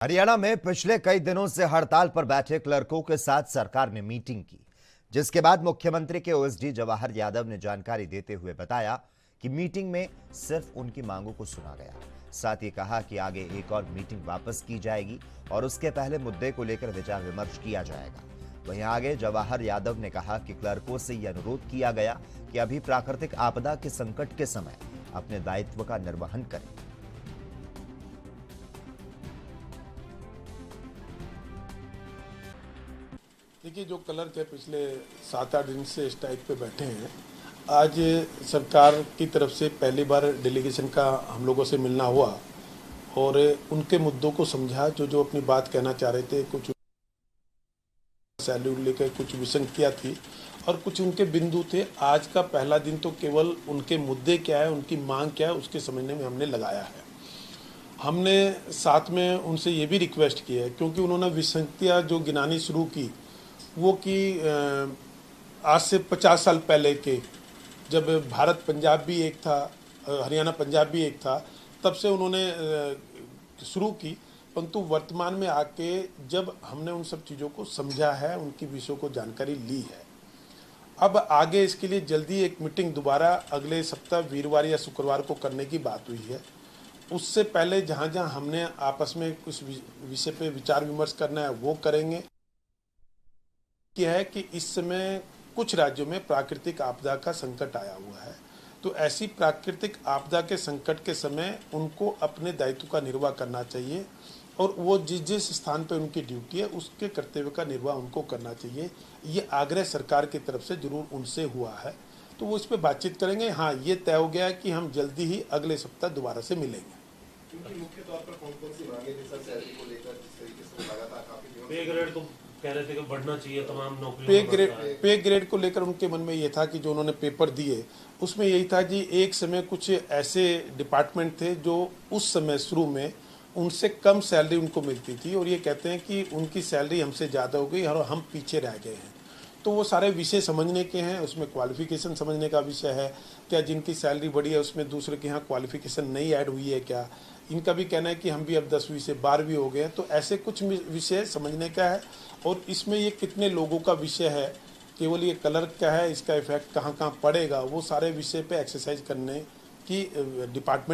हरियाणा में पिछले कई दिनों से हड़ताल पर बैठे क्लर्कों के साथ सरकार ने मीटिंग की, जिसके बाद मुख्यमंत्री के ओएसडी जवाहर यादव ने जानकारी देते हुए बताया कि मीटिंग में सिर्फ उनकी मांगों को सुना गया। साथ ही कहा कि आगे एक और मीटिंग वापस की जाएगी और उसके पहले मुद्दे को लेकर विचार विमर्श किया जाएगा। वहीं आगे जवाहर यादव ने कहा कि क्लर्कों से यह अनुरोध किया गया कि अभी प्राकृतिक आपदा के संकट के समय अपने दायित्व का निर्वहन करें। देखिए, जो क्लर्क है पिछले 7-8 दिन से स्ट्राइक पे बैठे हैं। आज सरकार की तरफ से पहली बार डेलीगेशन का हम लोगों से मिलना हुआ और उनके मुद्दों को समझा। जो अपनी बात कहना चाह रहे थे, कुछ सैलरी लेकर कुछ विसंगतियाँ थी और कुछ उनके बिंदु थे। आज का पहला दिन तो केवल उनके मुद्दे क्या है, उनकी मांग क्या है, उसके समझने में हमने लगाया है। हमने साथ में उनसे ये भी रिक्वेस्ट की है, क्योंकि उन्होंने विसंगतियाँ जो गिनानी शुरू की वो कि आज से 50 साल पहले के, जब भारत पंजाब भी एक था, हरियाणा पंजाब भी एक था, तब से उन्होंने शुरू की। परंतु वर्तमान में आके जब हमने उन सब चीज़ों को समझा है, उनकी विषयों को जानकारी ली है, अब आगे इसके लिए जल्दी एक मीटिंग दोबारा अगले सप्ताह वीरवार या शुक्रवार को करने की बात हुई है। उससे पहले जहाँ जहाँ हमने आपस में कुछ विषय पे विचार विमर्श करना है वो करेंगे। यह है कि इस समय कुछ राज्यों में प्राकृतिक आपदा का संकट आया हुआ है, तो ऐसी प्राकृतिक आपदा के संकट के समय उनको अपने दायित्व का निर्वाह करना चाहिए और वो जिस जिस स्थान पर उनकी ड्यूटी है उसके कर्तव्य का निर्वाह उनको करना चाहिए। ये आग्रह सरकार की तरफ से जरूर उनसे हुआ है, तो वो इस पर बातचीत करेंगे। हाँ, ये तय हो गया है कि हम जल्दी ही अगले सप्ताह दोबारा से मिलेंगे। मुख्य तौर पर कौन-कौन सी मांगे थे सर सैलरी को लेकर, जिस तरीके से लगातार काफी दिनों पे ग्रेड तो कह रहे थे कि बढ़ना चाहिए तमाम नौकरियों पे ग्रेड को लेकर उनके मन में ये था कि जो उन्होंने पेपर दिए उसमें यही था जी, एक समय कुछ ऐसे डिपार्टमेंट थे जो उस समय शुरू में उनसे कम सैलरी उनको मिलती थी और ये कहते हैं कि उनकी सैलरी हमसे ज़्यादा हो गई और हम पीछे रह गए हैं। तो वो सारे विषय समझने के हैं, उसमें क्वालिफिकेशन समझने का विषय है, क्या जिनकी सैलरी बढ़ी है उसमें दूसरे के यहाँ क्वालिफिकेशन नहीं ऐड हुई है क्या। इनका भी कहना है कि हम भी अब 10वीं से 12वीं हो गए हैं, तो ऐसे कुछ विषय समझने का है। और इसमें ये कितने लोगों का विषय है, केवल ये क्लर्क का है, इसका इफेक्ट कहाँ कहाँ पड़ेगा, वो सारे विषय पे एक्सरसाइज करने की डिपार्टमेंट